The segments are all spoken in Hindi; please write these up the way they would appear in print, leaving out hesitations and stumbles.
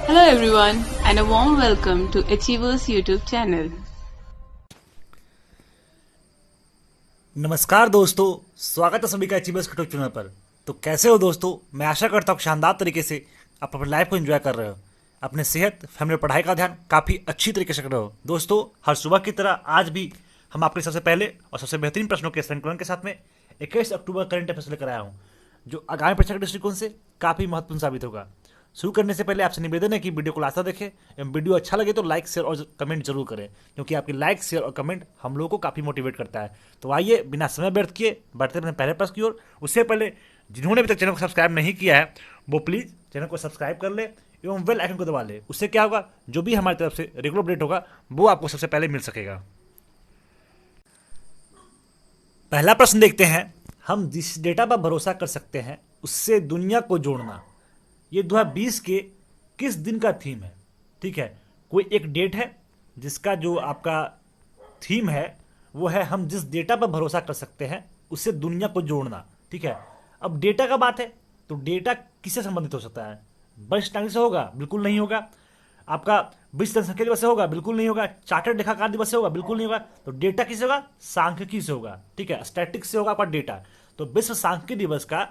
Hello everyone and a warm welcome to Achievers YouTube channel. नमस्कार दोस्तों, स्वागत है सभी का अचीवर्स के यूट्यूब चैनल पर। तो कैसे हो दोस्तों? मैं आशा करता हूँ शानदार तरीके से आप अपनी लाइफ को एंजॉय कर रहे हो, अपने सेहत, फैमिली और पढ़ाई का ध्यान काफ़ी अच्छी तरीके से कर रहे हो। दोस्तों, हर सुबह की तरह आज भी हम आपके सबसे पहले और सबसे बेहतरीन प्रश्नों के संकलन के साथ में 21 अक्टूबर करंट अफेयर्स लेकर आया हूँ, जो आगामी परीक्षा के दृष्टिकोण से काफ़ी महत्वपूर्ण साबित होगा। शुरू करने से पहले आपसे निवेदन है कि वीडियो को लास्ट तक देखें एवं वीडियो अच्छा लगे तो लाइक शेयर और कमेंट जरूर करें, क्योंकि आपकी लाइक शेयर और कमेंट हम लोगों को काफ़ी मोटिवेट करता है। तो आइए बिना समय व्यर्थ किए बढ़ते अपने पहले प्रश्न की ओर। उससे पहले जिन्होंने अभी तक चैनल को सब्सक्राइब नहीं किया है वो प्लीज़ चैनल को सब्सक्राइब कर ले एवं बेल आइकन को दबा ले। उससे क्या होगा, जो भी हमारी तरफ से रेगुलर अपडेट होगा वो आपको सबसे पहले मिल सकेगा। पहला प्रश्न देखते हैं, हम जिस डेटा पर भरोसा कर सकते हैं उससे दुनिया को जोड़ना। ये 2020 के किस दिन का थीम है? ठीक है, कोई एक डेट है जिसका जो आपका थीम है वो है हम जिस डेटा पर भरोसा कर सकते हैं उससे दुनिया को जोड़ना। ठीक है, अब डेटा का बात है तो डेटा किससे संबंधित हो सकता है? वरिष्ठ नागरिक से होगा? बिल्कुल नहीं होगा। आपका विश्व जनसंख्या दिवस से होगा? बिल्कुल नहीं होगा। चार्टर्ड लेखाकार दिवस से होगा? बिल्कुल नहीं होगा। तो डेटा किससे होगा? सांख्यिकी से होगा। ठीक है, स्टैटिक्स से होगा आपका डेटा। तो विश्व सांख्यिकी दिवस का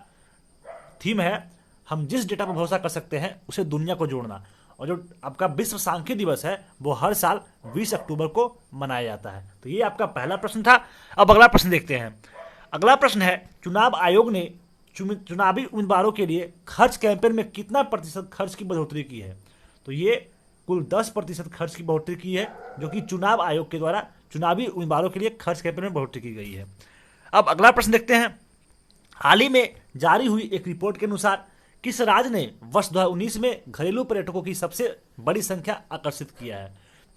थीम है हम जिस डेटा पर भरोसा कर सकते हैं उसे दुनिया को जोड़ना। और जो आपका विश्व सांख्यिकी दिवस है वो हर साल 20 अक्टूबर को मनाया जाता है। तो ये आपका पहला प्रश्न था। अब अगला प्रश्न देखते हैं। अगला प्रश्न है, चुनाव आयोग ने चुनावी उम्मीदवारों के लिए खर्च कैंपेन में कितना प्रतिशत खर्च की बढ़ोतरी की है? तो ये कुल 10% खर्च की बढ़ोतरी की है, जो कि चुनाव आयोग के द्वारा चुनावी उम्मीदवारों के लिए खर्च कैंपेन में बढ़ोतरी की गई है। अब अगला प्रश्न देखते हैं। हाल ही में जारी हुई एक रिपोर्ट के अनुसार किस राज्य ने वर्ष 2019 में घरेलू पर्यटकों की सबसे बड़ी संख्या आकर्षित किया है?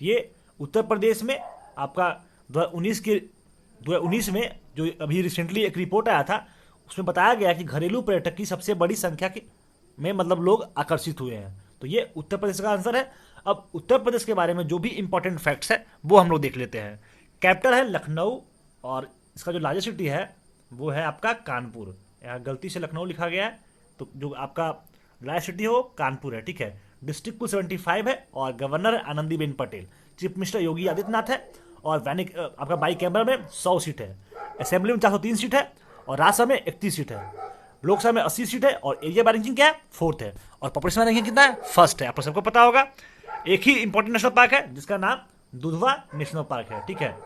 तो ये उत्तर प्रदेश में आपका 2019 में जो अभी रिसेंटली एक रिपोर्ट आया था उसमें बताया गया कि घरेलू पर्यटक की सबसे बड़ी संख्या में मतलब लोग आकर्षित हुए हैं। तो ये उत्तर प्रदेश का आंसर है। अब उत्तर प्रदेश के बारे में जो भी इंपॉर्टेंट फैक्ट्स है वो हम लोग देख लेते हैं। कैपिटल है लखनऊ और इसका जो लार्जेस्ट सिटी है वो है आपका कानपुर। यहाँ गलती से लखनऊ लिखा गया है, तो जो आपका लार्ज सिटी है वो कानपुर है। ठीक है, डिस्ट्रिक्ट कुल 75 है और governor Anandiben Patel, chief minister Yogi Adityanath है और वैनिक आपका बाई कैमरा में 100 सीट है, असेंबली में 403 सीट है और राज्यसभा में 31 सीट है, लोकसभा में 80 सीट है और एरिया बाय रैंकिंग क्या है? 4th है और पॉपुलेशन रैंकिंग कितना है? 1st है। आपको सबको पता होगा। एक ही इंपॉर्टेंट नेशनल पार्क है जिसका नाम दुधवा नेशनल पार्क है। ठीक है,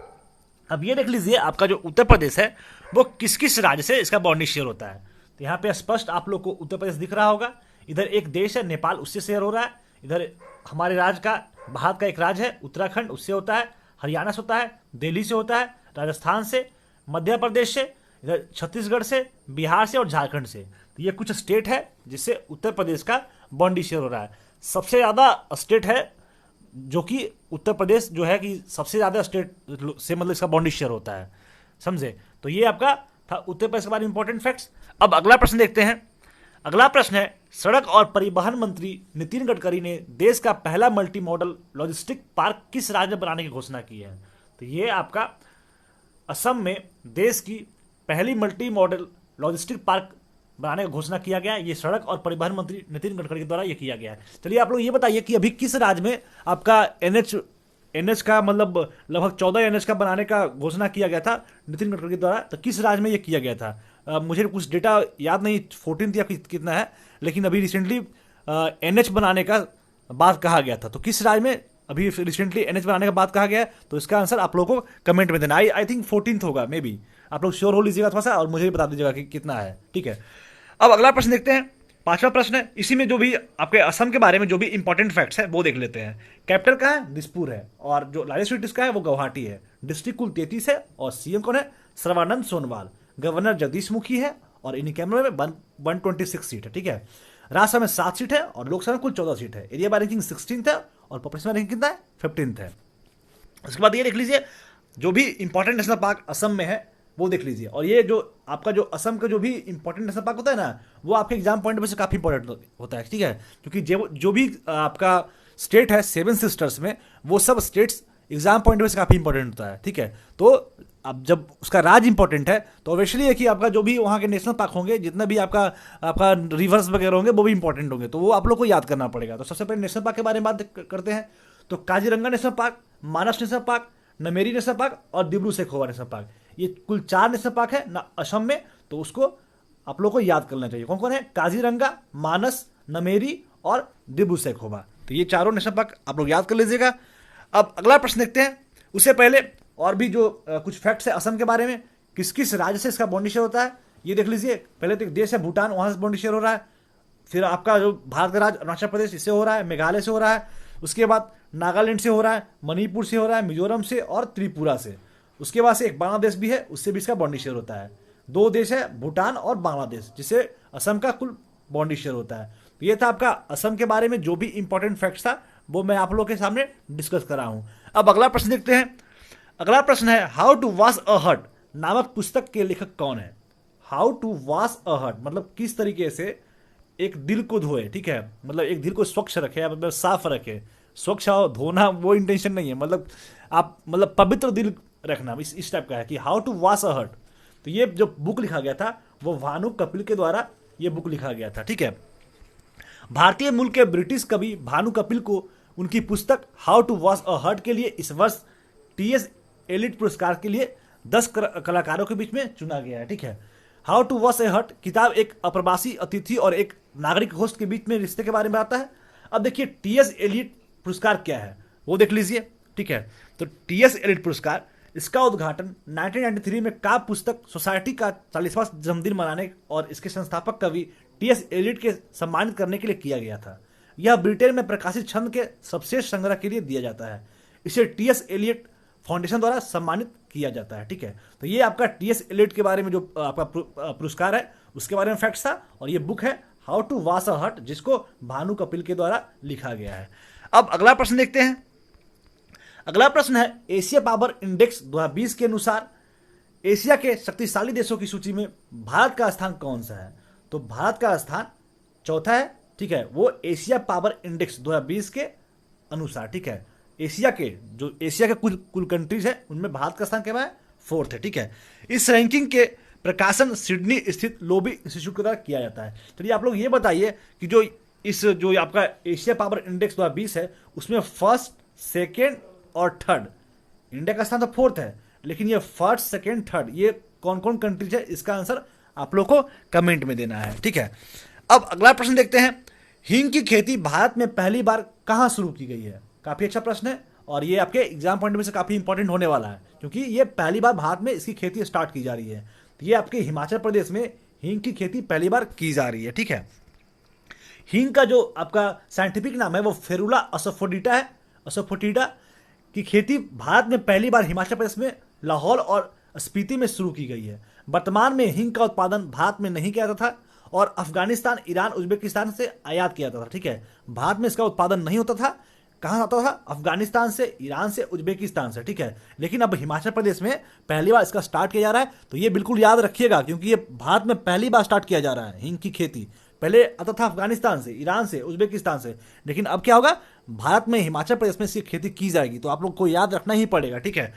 अब ये देख लीजिए आपका जो उत्तर प्रदेश है वो किस किस राज्य से इसका बाउंड्री शेयर होता है। तो यहाँ पे स्पष्ट आप लोग को उत्तर प्रदेश दिख रहा होगा। इधर एक देश है नेपाल, उससे शेयर हो रहा है। इधर हमारे राज्य का भारत का एक राज्य है उत्तराखंड, उससे होता है। हरियाणा से होता है, दिल्ली से होता है, राजस्थान से, मध्य प्रदेश से, इधर छत्तीसगढ़ से, बिहार से और झारखंड से। तो ये कुछ स्टेट है जिससे उत्तर प्रदेश का बाउंड्री शेयर हो रहा है। सबसे ज़्यादा स्टेट है जो कि उत्तर प्रदेश जो है कि सबसे ज़्यादा स्टेट से मतलब इसका बाउंड्री शेयर होता है, समझे? तो ये आपका था उत्तर प्रदेश के बारे में इंपॉर्टेंट फैक्ट्स। अब अगला प्रश्न देखते हैं। अगला प्रश्न है, सड़क और परिवहन मंत्री नितिन गडकरी ने देश का पहला मल्टी मॉडल लॉजिस्टिक पार्क किस राज्य में बनाने की घोषणा की है? तो ये आपका असम में देश की पहली मल्टी मॉडल लॉजिस्टिक पार्क बनाने की घोषणा किया गया। ये सड़क और परिवहन मंत्री नितिन गडकरी के द्वारा ये किया गया है। चलिए आप लोग ये बताइए कि अभी किस राज्य में आपका एनएच का मतलब लगभग 14 एनएच का बनाने का घोषणा किया गया था नितिन गडकरी के द्वारा। तो किस राज्य में ये किया गया था? मुझे कुछ डेटा याद नहीं 14 या कितना है, लेकिन अभी रिसेंटली एनएच बनाने का बात कहा गया था। तो किस राज्य में अभी रिसेंटली एनएच बनाने का बात कहा गया है? तो इसका आंसर आप लोगों को कमेंट में देना। आई थिंक 14th होगा मे बी। आप लोग श्योर हो लीजिएगा थोड़ा सा और मुझे भी बता दीजिएगा कि कितना है। ठीक है, अब अगला प्रश्न देखते हैं। 5वां प्रश्न है, इसी में जो भी आपके असम के बारे में जो भी इंपॉर्टेंट फैक्ट्स है वो देख लेते हैं। कैपिटल का है दिसपुर है और जो लार्जेस्ट सिटी का है वो गुवाहाटी है। डिस्ट्रिक्ट कुल 33 है और सीएम कौन है? सर्बानंद सोनोवाल। गवर्नर जगदीश मुखी है और इन कैमरे में 126 सीट है। ठीक है, राज्यसभा में 7 सीट है और लोकसभा में कुल 14 सीट है। एरिया बाय रैंकिंग 16th है और पॉपुलेशन रैंकिंग कितना है? 15th है। उसके बाद ये देख लीजिए जो भी इंपॉर्टेंट नेशनल पार्क असम में है वो देख लीजिए। और ये जो आपका जो असम का जो भी इंपॉर्टेंट नेशनल पार्क होता है ना वो आपके एग्जाम पॉइंट में से काफ़ी इंपॉर्टेंट होता है। ठीक है, क्योंकि जो भी आपका स्टेट है 7 सिस्टर्स में वो सब स्टेट्स एग्जाम पॉइंट में से काफ़ी इंपॉर्टेंट होता है। ठीक है, तो अब जब उसका राज इंपॉर्टेंट है तो ऑब्वियसली है कि आपका जो भी वहाँ के नेशनल पार्क होंगे, जितना भी आपका आपका रिवर्स वगैरह होंगे, वो भी इंपॉर्टेंट होंगे, तो वो आप लोग को याद करना पड़ेगा। तो सबसे पहले नेशनल पार्क के बारे में बात करते हैं। तो Kaziranga national park, Manas national park, Nameri national park और दिब्रू सैखोवा नेशनल पार्क, ये कुल 4 नेशनल पार्क है ना असम में। तो उसको आप लोग को याद करना चाहिए। कौन कौन है? काजीरंगा, मानस, नमेरी और दिब्रू सैखोवा। तो ये चारों नेशनल पार्क आप लोग याद कर लीजिएगा। अब अगला प्रश्न देखते हैं। उससे पहले और भी जो कुछ फैक्ट्स है असम के बारे में, किस किस राज्य से इसका बॉन्डी शेयर होता है ये देख लीजिए। पहले तो एक देश है भूटान, वहाँ से बॉन्डी शेयर हो रहा है। फिर आपका जो भारत का राज्य अरुणाचल प्रदेश, इससे हो रहा है, मेघालय से हो रहा है। उसके बाद नागालैंड से हो रहा है, मणिपुर से हो रहा है, मिजोरम से और त्रिपुरा से। उसके बाद से एक बांग्लादेश भी है, उससे भी इसका बॉन्डी शेयर होता है। 2 देश है भूटान और बांग्लादेश, जिससे असम का कुल बॉन्डी शेयर होता है। तो ये था आपका असम के बारे में जो भी इंपॉर्टेंट फैक्ट्स था, वो मैं आप लोगों के सामने डिस्कस कर रहा हूं। अब अगला प्रश्न देखते हैं। अगला प्रश्न है how to wash a heart नामक पुस्तक के लेखक कौन है? How to wash a heart मतलब किस तरीके से एक दिल को धोए, ठीक है, मतलब एक दिल को स्वच्छ रखे या मतलब साफ रखे। स्वच्छ और धोना वो इंटेंशन नहीं है, मतलब आप मतलब पवित्र दिल रखना, इस टाइप का है कि how to wash a heart. तो ये जो बुक लिखा गया था वो भानु कपिल के द्वारा ये बुक लिखा गया था, ठीक है। भारतीय मूल के ब्रिटिश कवि भानु कपिल को उनकी पुस्तक how to wash a heart के लिए इस वर्ष टीएस एलिट पुरस्कार के लिए 10 कलाकारों के बीच में चुना गया है, ठीक है। How to wash a heart किताब एक अप्रवासी अतिथि और एक नागरिक होस्ट के बीच में रिश्ते के बारे में आता है। अब देखिए टीएस एलिट पुरस्कार क्या है वो देख लीजिए, ठीक है। तो टीएस एलिट पुरस्कार, इसका उद्घाटन 1993 में काव्य पुस्तक सोसाइटी का 40वां जन्मदिन मनाने और इसके संस्थापक कवि टीएस एलिट के सम्मानित करने के लिए किया गया था। यह ब्रिटेन में प्रकाशित छंद के सबसे संग्रह के लिए दिया जाता है। इसे टीएस एलिट फाउंडेशन द्वारा सम्मानित किया जाता है, ठीक है। तो ये आपका टीएस एलिट के बारे में जो आपका पुरस्कार है उसके बारे में फैक्ट्स था, और ये बुक है how to wash a heart, जिसको भानु कपिल के द्वारा लिखा गया है। अब अगला प्रश्न देखते हैं। अगला प्रश्न है एशिया पावर इंडेक्स 2020 के अनुसार एशिया के शक्तिशाली देशों की सूची में भारत का स्थान कौन सा है? तो भारत का स्थान चौथा है, ठीक है, वो एशिया पावर इंडेक्स 2020 के अनुसार, ठीक है। एशिया के कुल कंट्रीज है उनमें भारत का स्थान क्या है? 4th है, ठीक है। इस रैंकिंग के प्रकाशन सिडनी स्थित लोबी इंस्टीट्यूट के द्वारा किया जाता है। चलिए आप लोग ये बताइए कि जो आपका एशिया पावर इंडेक्स 2020 है उसमें फर्स्ट, सेकेंड और थर्ड, इंडिया का स्थान तो 4th है, लेकिन ये फर्स्ट, सेकेंड, थर्ड ये कौन कौन कंट्रीज है, इसका आंसर आप लोग को कमेंट में देना है, ठीक है। अब अगला प्रश्न देखते हैं। हींग की खेती भारत में पहली बार कहां शुरू की गई है? काफी अच्छा प्रश्न है और ये आपके एग्जाम पॉइंट में से काफी इंपॉर्टेंट होने वाला है, क्योंकि ये पहली बार भारत में इसकी खेती स्टार्ट की जा रही है। तो ये आपके हिमाचल प्रदेश में हींग की खेती पहली बार की जा रही है, ठीक है। हींग का जो आपका साइंटिफिक नाम है वो फेरुला असोफोडिटा है। असोफोटिडा की खेती भारत में पहली बार हिमाचल प्रदेश में लाहौल और स्पीति में शुरू की गई है। वर्तमान में हींग का उत्पादन भारत में नहीं किया जाता था और अफगानिस्तान, ईरान, उज्बेकिस्तान से आयात किया जाता था, ठीक है। भारत में इसका उत्पादन नहीं होता था। कहाँ आता था? अफगानिस्तान से, ईरान से, उज्बेकिस्तान से, ठीक है। लेकिन अब हिमाचल प्रदेश में पहली बार इसका स्टार्ट किया जा रहा है, तो ये बिल्कुल याद रखिएगा, क्योंकि ये भारत में पहली बार स्टार्ट किया जा रहा है हींग की खेती। पहले आता था अफगानिस्तान से, ईरान से, उज्बेकिस्तान से, लेकिन अब क्या होगा? भारत में हिमाचल प्रदेश में इसकी खेती की जाएगी। तो आप लोग को याद रखना ही पड़ेगा, ठीक है।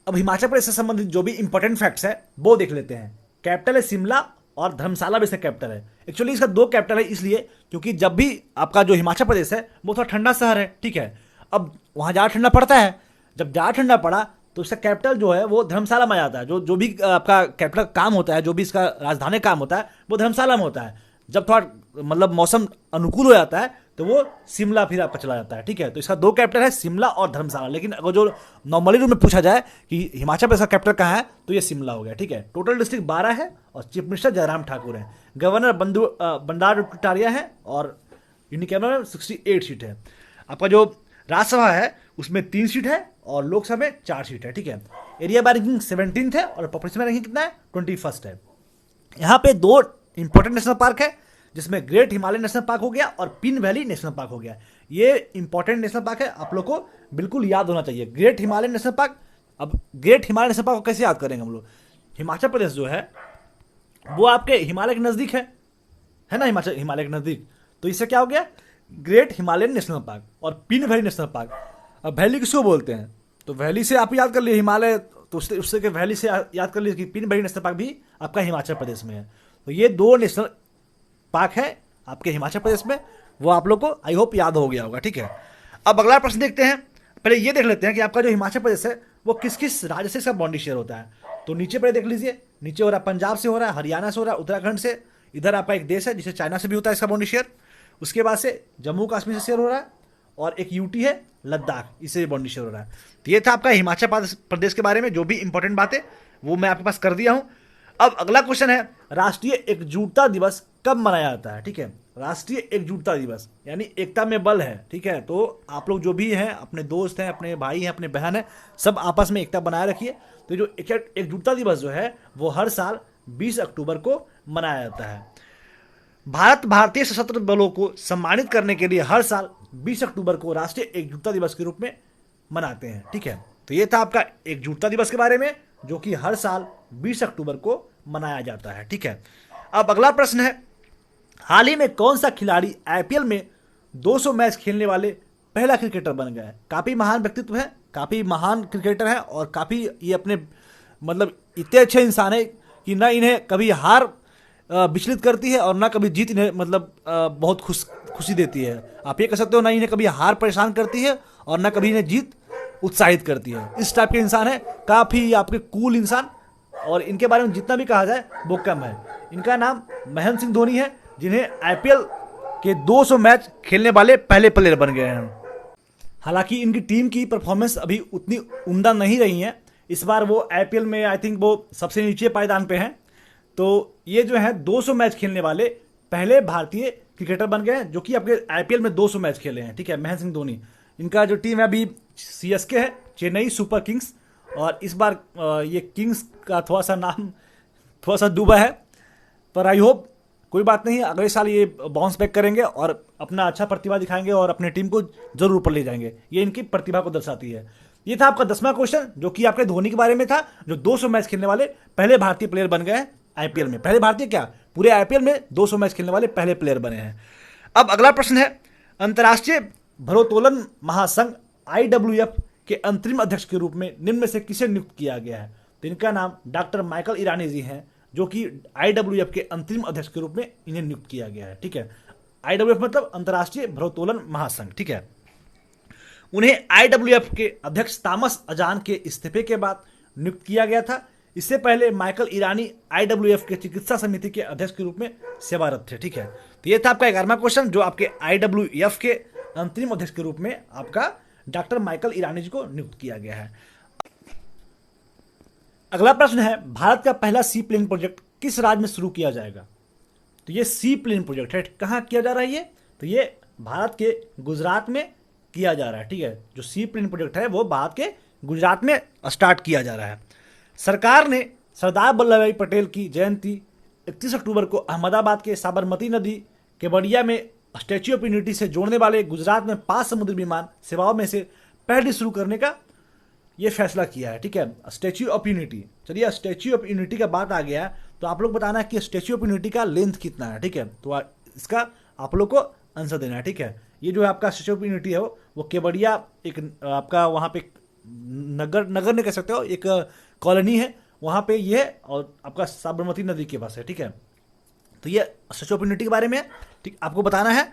अब हिमाचल प्रदेश से संबंधित जो भी इंपॉर्टेंट फैक्ट्स है वो देख लेते हैं। कैपिटल है शिमला और धर्मशाला भी इसका कैपिटल है। एक्चुअली इसका 2 कैपिटल है इसलिए क्योंकि जब भी आपका जो हिमाचल प्रदेश है वो थोड़ा ठंडा शहर है, ठीक है। अब वहाँ ज़्यादा ठंडा पड़ता है, जब ज़्यादा ठंडा पड़ा तो इसका कैपिटल जो है वो धर्मशाला में आ जाता है। जो भी आपका कैपिटल काम होता है, जो भी इसका राजधानी काम होता है वो धर्मशाला में होता है। जब थोड़ा मतलब मौसम अनुकूल हो जाता है तो वो शिमला फिर आपका चला जाता है, ठीक है। तो इसका 2 कैपिटल है, शिमला और धर्मशाला। लेकिन अगर जो नॉर्मली रूप में पूछा जाए कि हिमाचल प्रदेश का कैपिटल कहाँ है तो ये शिमला हो गया, ठीक है। टोटल डिस्ट्रिक्ट 12 है और चीफ मिनिस्टर जयराम ठाकुर हैं। गवर्नर बंडारू दत्तात्रेय है और यूनिकैबिनेट में 68 सीट है। आपका जो राज्यसभा है उसमें 3 सीट है और लोकसभा में 4 सीट है, ठीक है। एरिया बाय रैंकिंग 17th है और पॉपुलेशन रैंकिंग कितना है? 21st है। यहाँ पे 2 इंपॉर्टेंट नेशनल पार्क है, जिसमें ग्रेट हिमालय नेशनल पार्क हो गया और पिन वैली नेशनल पार्क हो गया। ये इंपॉर्टेंट नेशनल पार्क है, आप लोग को बिल्कुल याद होना चाहिए। ग्रेट हिमालय नेशनल पार्क, अब ग्रेट हिमालय नेशनल पार्क को कैसे याद करेंगे हम लोग? हिमाचल प्रदेश जो है वो आपके हिमालय के नजदीक है ना, हिमालय के नजदीक। तो इससे क्या हो गया? ग्रेट हिमालयन नेशनल पार्क और पिन वैली नेशनल पार्क। अब वैली किसको बोलते हैं? तो वैली से आप याद कर लिए हिमालय, तो उससे के वैली से याद कर लीजिए कि पिनबरी नेशनल पार्क भी आपका हिमाचल प्रदेश में है। तो ये 2 नेशनल पार्क है आपके हिमाचल प्रदेश में, वो आप लोग को आई होप याद हो गया होगा, ठीक है। अब अगला प्रश्न देखते हैं। पहले ये देख लेते हैं कि आपका जो हिमाचल प्रदेश है वो किस किस राज्य से इसका बाउंड्री शेयर होता है। तो नीचे पहले देख लीजिए, नीचे हो रहा है पंजाब से हो रहा है, हरियाणा से हो रहा है, उत्तराखंड से, इधर आपका एक देश है जिसे चाइना से भी होता है इसका बाउंड्री शेयर। उसके बाद से जम्मू कश्मीर से शेयर हो रहा है, और एक यूटी है लद्दाख, इससे बाउंड्री शेयर हो रहा है। तो ये था आपका हिमाचल प्रदेश के बारे में जो भी इंपॉर्टेंट बात है वो मैं आपके पास कर दिया हूं। अब अगला क्वेश्चन है, राष्ट्रीय एकजुटता दिवस कब मनाया जाता है, ठीक है। राष्ट्रीय एकजुटता दिवस यानी एकता में बल है, ठीक है। तो आप लोग जो भी हैं, अपने दोस्त हैं, अपने भाई हैं, अपने बहन हैं, सब आपस में एकता बनाए रखिए। तो जो एकजुटता दिवस जो है वो हर साल 20 अक्टूबर को मनाया जाता है। भारतीय सशस्त्र बलों को सम्मानित करने के लिए हर साल 20 अक्टूबर को राष्ट्रीय एकजुटता दिवस के रूप में मनाते हैं, ठीक है। तो ये था आपका एकजुटता दिवस के बारे में जो कि हर साल 20 अक्टूबर को मनाया जाता है, ठीक है। अब अगला प्रश्न है, हाल ही में कौन सा खिलाड़ी आईपीएल में 200 मैच खेलने वाले पहला क्रिकेटर बन गया है। काफी महान व्यक्तित्व है, काफी महान क्रिकेटर है, और काफी ये अपने मतलब इतने अच्छे इंसान है कि ना इन्हें कभी हार विचलित करती है और ना कभी जीत इन्हें मतलब बहुत खुशी देती है। आप ये कह सकते हो ना इन्हें कभी हार परेशान करती है और ना कभी इन्हें जीत उत्साहित करती है। इस टाइप के इंसान है, काफी आपके कूल इंसान, और इनके बारे में जितना भी कहा जाए वो कम है। इनका नाम महेंद्र सिंह धोनी है, जिन्हें आईपीएल के 200 मैच खेलने वाले पहले प्लेयर बन गए हैं। हालांकि इनकी टीम की परफॉर्मेंस अभी उतनी उम्दा नहीं रही है। इस बार वो आईपीएल में आई थिंक वो सबसे नीचे पायदान पे हैं। तो ये जो है 200 मैच खेलने वाले पहले भारतीय क्रिकेटर बन गए हैं जो कि आपके आईपीएल में 200 मैच खेले हैं, ठीक है। महेंद्र सिंह धोनी, इनका जो टीम है अभी सीएसके है, चेन्नई सुपर किंग्स, और इस बार ये किंग्स का थोड़ा सा नाम थोड़ा सा डूबा है, पर आई होप कोई बात नहीं, अगले साल ये बाउंस बैक करेंगे और अपना अच्छा प्रतिभा दिखाएंगे और अपने टीम को जरूर ऊपर ले जाएंगे। ये इनकी प्रतिभा को दर्शाती है। ये था आपका 10वां क्वेश्चन जो कि आपके धोनी के बारे में था, जो 200 मैच खेलने वाले पहले भारतीय प्लेयर बन गए हैं आईपीएल में। पहले भारतीय क्या, पूरे आईपीएल में 200 मैच खेलने वाले पहले प्लेयर बने हैं। अब अगला प्रश्न है, अंतर्राष्ट्रीय भारोत्तोलन महासंघ आईडब्ल्यूएफ के अंतरिम अध्यक्ष के रूप में निम्न में से किसे नियुक्त किया गया है। तो इनका नाम डॉक्टर माइकल ईरानी जी हैं, जो कि आईडब्ल्यूएफ के अंतरिम अध्यक्ष के रूप में इन्हें नियुक्त किया गया है, ठीक है। आईडब्ल्यूएफ मतलब अंतर्राष्ट्रीय भारोत्तोलन महासंघ, ठीक है। उन्हें आईडब्ल्यूएफ के अध्यक्ष थॉमस अजान के इस्तीफे के बाद नियुक्त किया गया था। इससे पहले माइकल ईरानी आईडब्ल्यूएफ के चिकित्सा समिति के अध्यक्ष के रूप में सेवारत थे, ठीक है। तो ये था आपका 11वां क्वेश्चन जो आपके आईडब्ल्यूएफ के अंतरिम अध्यक्ष के रूप में आपका डॉक्टर माइकल ईरानी जी को नियुक्त किया गया है। अगला प्रश्न है, भारत का पहला सी प्लेन प्रोजेक्ट किस राज्य में शुरू किया जाएगा। तो ये सी प्लेन प्रोजेक्ट है, कहाँ किया जा रहा है ये, तो ये भारत के गुजरात में किया जा रहा है, ठीक है। जो सी प्लेन प्रोजेक्ट है वो भारत के गुजरात में स्टार्ट किया जा रहा है। सरकार ने सरदार वल्लभ भाई पटेल की जयंती 31 अक्टूबर को अहमदाबाद के साबरमती नदी केवड़िया में स्टैच्यू ऑफ यूनिटी से जोड़ने वाले गुजरात में 5 समुद्री विमान सेवाओं में से पहली शुरू करने का ये फैसला किया है, ठीक है। स्टैच्यू ऑफ यूनिटी, चलिए स्टैच्यू ऑफ यूनिटी का बात आ गया है तो आप लोग बताना है कि स्टैच्यू ऑफ यूनिटी का लेंथ कितना है, ठीक है। तो इसका आप लोग को आंसर देना है, ठीक है। ये जो है आपका स्टैच्यू ऑफ यूनिटी है वो केवड़िया एक आपका वहाँ पे नगर नहीं कह सकते हो, एक कॉलोनी है वहाँ पे ये है, और आपका साबरमती नदी के पास है, ठीक है। तो ये स्टैच्यू ऑफ यूनिटी के बारे में है, ठीक, आपको बताना है।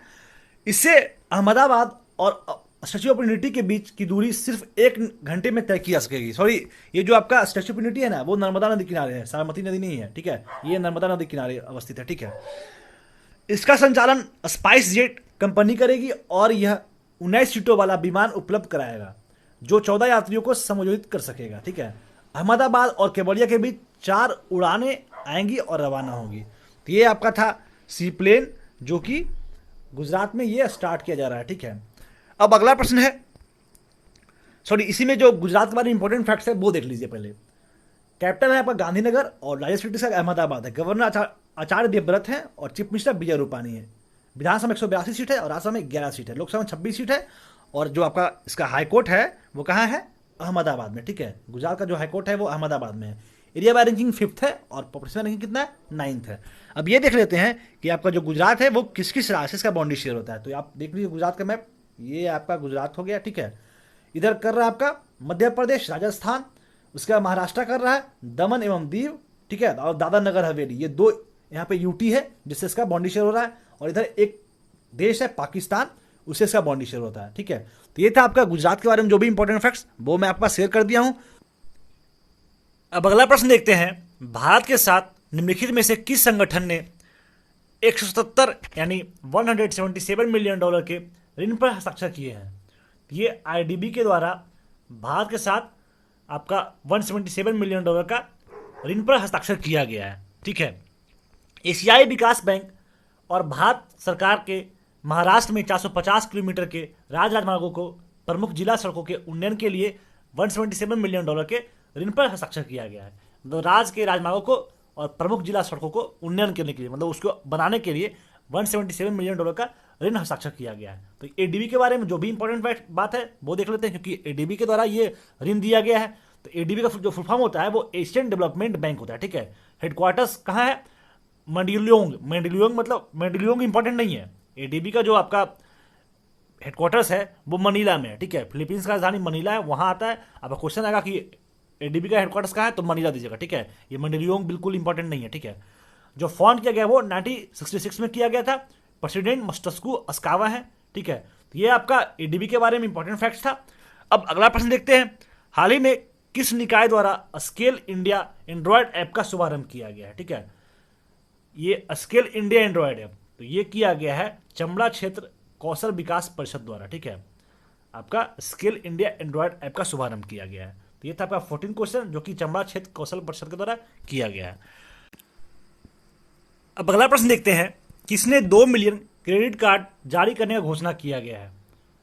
इससे अहमदाबाद और स्टैच्यू ऑफ यूनिटी के बीच की दूरी सिर्फ 1 घंटे में तय की जा सकेगी। सॉरी, ये जो आपका स्टैच्यू ऑफ यूनिटी है ना वो नर्मदा नदी किनारे है, साबरमती नदी नहीं है, ठीक है। ये नर्मदा नदी किनारे अवस्थित है, ठीक है। इसका संचालन स्पाइस जेट कंपनी करेगी और यह 19 सीटों वाला विमान उपलब्ध कराएगा जो 14 यात्रियों को समायोजित कर सकेगा, ठीक है। अहमदाबाद और केवड़िया के बीच 4 उड़ानें आएंगी और रवाना होंगी। तो ये आपका था सी प्लेन जो कि गुजरात में ये स्टार्ट किया जा रहा है, ठीक है। अब अगला प्रश्न है, सॉरी इसी में जो गुजरात के बारे में इंपॉर्टेंट फैक्ट्स है वो देख लीजिए पहले। कैपिटल है आपका गांधीनगर और राजस्थान का अहमदाबाद है। गवर्नर आचार्य देवव्रत हैं और चीफ मिनिस्टर विजय रूपानी है। विधानसभा में 182 सीट है और राज्यसभा में 11 सीट है। लोकसभा में 26 सीट है और जो आपका इसका हाईकोर्ट है वो कहाँ है, अहमदाबाद में, ठीक है। गुजरात का जो हाईकोर्ट है वो अहमदाबाद में है। एरिया बाय रैंकिंग 5th है और पॉपुलेशन रैंकिंग कितना है, 9th है। अब ये देख लेते हैं कि आपका जो गुजरात है वो किस किस राज्य से इसका बाउंड्री शेयर होता है। तो आप देख लीजिए गुजरात का मैप, ये आपका गुजरात हो गया, ठीक है। इधर कर रहा है आपका मध्य प्रदेश, राजस्थान, उसके बाद महाराष्ट्र कर रहा है, दमन एवं दीव, ठीक है, और दादरा नगर हवेली, ये 2 यहाँ पे यूटी है जिससे इसका बॉन्डी शेयर हो रहा है, और इधर एक देश है पाकिस्तान, उससे इसका बॉन्डी शेयर होता है, ठीक है। तो ये था आपका गुजरात के बारे में जो भी इंपॉर्टेंट फैक्ट्स, वो मैं आपका शेयर कर दिया हूं। अब अगला प्रश्न देखते हैं, भारत के साथ निम्नलिखित में से किस संगठन ने 177 यानी $177 मिलियन के ऋण पर हस्ताक्षर किए हैं। ये आईडीबी के द्वारा भारत के साथ आपका $177 मिलियन का ऋण पर हस्ताक्षर किया गया है, ठीक है। एशियाई विकास बैंक और भारत सरकार के महाराष्ट्र में 450 किलोमीटर के राजमार्गों को प्रमुख जिला सड़कों के उन्नयन के लिए $177 मिलियन के ऋण पर हस्ताक्षर किया गया है। मतलब राज्य के राजमार्गों को और प्रमुख जिला सड़कों को उन्नयन करने के लिए, मतलब उसको बनाने के लिए $177 मिलियन का ऋण हस्ताक्षर किया गया है। तो एडीबी के बारे में जो भी इंपॉर्टेंट बात है वो देख लेते हैं, क्योंकि एडीबी के द्वारा ये ऋण दिया गया है। तो एडीबी का जो फुल फॉर्म होता है वो एशियन डेवलपमेंट बैंक होता है, ठीक है। हेडक्वार्टर्स कहाँ है? मंडलियोंग मतलब मंडलियोंग इंपॉर्टेंट नहीं है। एडीबी का जो आपका हेडक्वार्टर्स है वो मनीला में है, ठीक है। फिलीपींस का राजधानी मनीला है, वहां आता है। आपका क्वेश्चन आएगा कि एडीबी का हेडक्वार्टर्स कहाँ है, तो मनीला दीजिएगा, ठीक है। ये मंडलियोंग बिल्कुल इंपॉर्टेंट नहीं है, ठीक है। जो फॉन्ड किया गया वो 1966 में किया गया था। प्रेसिडेंट मस्टस्कू अस्कावा है, ठीक है। तो ये आपका एडीबी के बारे में इंपॉर्टेंट फैक्ट्स था। अब अगला प्रश्न देखते हैं, हाल ही में किस निकाय द्वारा स्केल इंडिया एंड्रॉयड ऐप का शुभारंभ किया गया है, ठीक है। ये स्केल इंडिया एंड्रॉयड ऐप, तो ये किया गया है चमड़ा क्षेत्र कौशल विकास परिषद द्वारा, ठीक है। आपका स्केल इंडिया एंड्रॉयड ऐप का शुभारंभ किया गया है। तो ये था आपका 14 क्वेश्चन जो कि चमड़ा क्षेत्र कौशल परिषद के द्वारा किया गया है। अब अगला प्रश्न देखते हैं, किसने 2 मिलियन क्रेडिट कार्ड जारी करने का घोषणा किया गया है।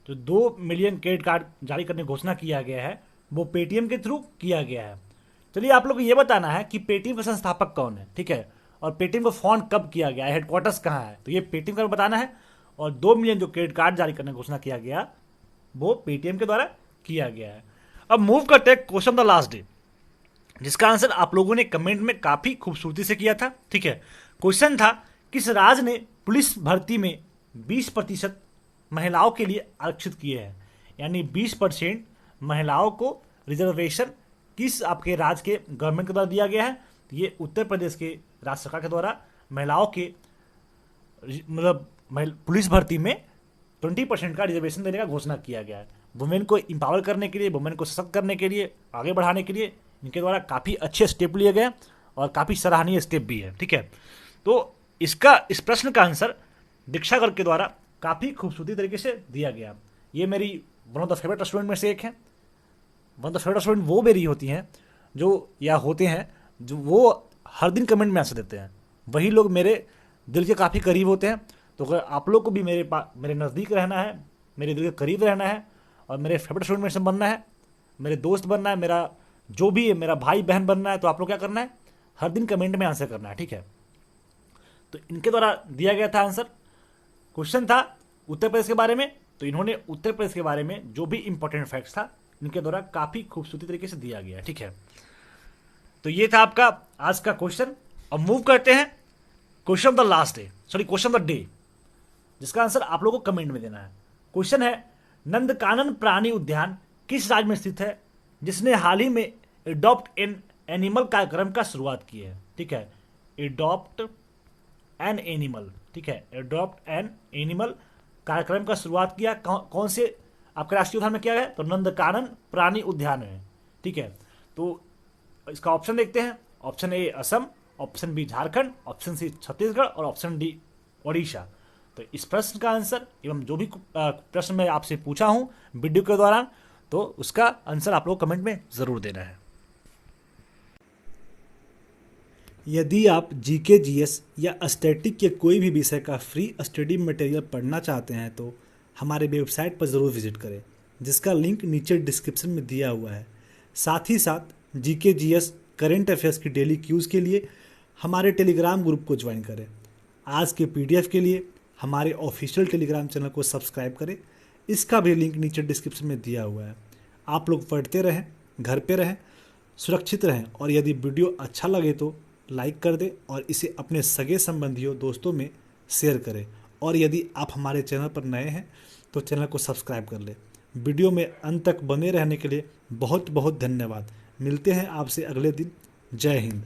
तो 2 मिलियन क्रेडिट कार्ड जारी करने की घोषणा किया गया है, वो पेटीएम के थ्रू किया गया है। चलिए आप लोग को ये बताना है कि पेटीएम का संस्थापक कौन है, ठीक है, और पेटीएम को फॉन्ड कब किया गया है, हेडक्वार्टर्स कहाँ है, तो ये पेटीएम का बताना है। और 2 मिलियन जो क्रेडिट कार्ड जारी करने की घोषणा किया गया वो पेटीएम के द्वारा किया गया है। अब मूव करते हैं क्वेश्चन द लास्ट डे, जिसका आंसर आप लोगों ने कमेंट में काफी खूबसूरती से किया था, ठीक है। क्वेश्चन था, किस राज्य ने पुलिस भर्ती में 20% महिलाओं के लिए आरक्षित किए हैं, यानी 20% महिलाओं को रिजर्वेशन किस आपके राज्य के गवर्नमेंट के द्वारा दिया गया है। ये उत्तर प्रदेश के राज्य सरकार के द्वारा महिलाओं के मतलब पुलिस भर्ती में 20% का रिजर्वेशन देने का घोषणा किया गया है। वुमेन को इंपावर करने के लिए, वुमेन को सशक्त करने के लिए, आगे बढ़ाने के लिए इनके द्वारा काफ़ी अच्छे स्टेप लिए गए और काफ़ी सराहनीय स्टेप भी है, ठीक है। तो इस प्रश्न का आंसर दीक्षा गर्ग के द्वारा काफ़ी खूबसूरती तरीके से दिया गया। ये मेरी one of the favourite student में से एक है। One of the favourite student वो मेरी होती हैं जो या होते हैं जो वो हर दिन कमेंट में आंसर देते हैं, वही लोग मेरे दिल के काफ़ी करीब होते हैं। तो अगर आप लोग को भी मेरे नज़दीक रहना है, मेरे दिल के करीब रहना है और मेरे फेवरेट स्टूडेंट में से बनना है, मेरे दोस्त बनना है, मेरा जो भी है मेरा भाई बहन बनना है, तो आप लोग क्या करना है, हर दिन कमेंट में आंसर करना है, ठीक है। तो इनके द्वारा दिया गया था आंसर। क्वेश्चन था उत्तर प्रदेश के बारे में, तो इन्होंने उत्तर प्रदेश के बारे में जो भी इंपॉर्टेंट फैक्ट्स था इनके द्वारा काफ़ी खूबसूरती तरीके से दिया गया, ठीक है। तो ये था आपका आज का क्वेश्चन। अब मूव करते हैं question of the last day, sorry question of the day, जिसका आंसर आप लोगों को कमेंट में देना है। क्वेश्चन है, नंदकानन प्राणी उद्यान किस राज्य में स्थित है जिसने हाल ही में एडॉप्ट एन एनिमल कार्यक्रम का शुरुआत की है, ठीक है। एडॉप्ट एन एनिमल, ठीक है, एडॉप्ट एन एनिमल कार्यक्रम का शुरुआत किया कौन से आपके राष्ट्रीय उद्यान में किया गया, तो नंदकानन प्राणी उद्यान में, ठीक है। तो इसका ऑप्शन देखते हैं। Option A Assam, option B Jharkhand, option C Chhattisgarh और ऑप्शन डी ओडिशा। तो इस प्रश्न का आंसर एवं जो भी प्रश्न मैं आपसे पूछा हूं वीडियो के दौरान, तो उसका आंसर आप लोग कमेंट में जरूर देना है। यदि आप जीके जीएस या स्टैटिक के कोई भी विषय का फ्री स्टडी मटेरियल पढ़ना चाहते हैं तो हमारे वेबसाइट पर ज़रूर विजिट करें, जिसका लिंक नीचे डिस्क्रिप्शन में दिया हुआ है। साथ ही साथ जीके जीएस करेंट अफेयर्स की डेली क्यूज़ के लिए हमारे टेलीग्राम ग्रुप को ज्वाइन करें। आज के पीडीएफ के लिए हमारे ऑफिशियल टेलीग्राम चैनल को सब्सक्राइब करें, इसका भी लिंक नीचे डिस्क्रिप्शन में दिया हुआ है। आप लोग पढ़ते रहें, घर पे रहें, सुरक्षित रहें और यदि वीडियो अच्छा लगे तो लाइक कर दें और इसे अपने सगे संबंधियों दोस्तों में शेयर करें। और यदि आप हमारे चैनल पर नए हैं तो चैनल को सब्सक्राइब कर लें। वीडियो में अंत तक बने रहने के लिए बहुत बहुत धन्यवाद। मिलते हैं आपसे अगले दिन। जय हिंद।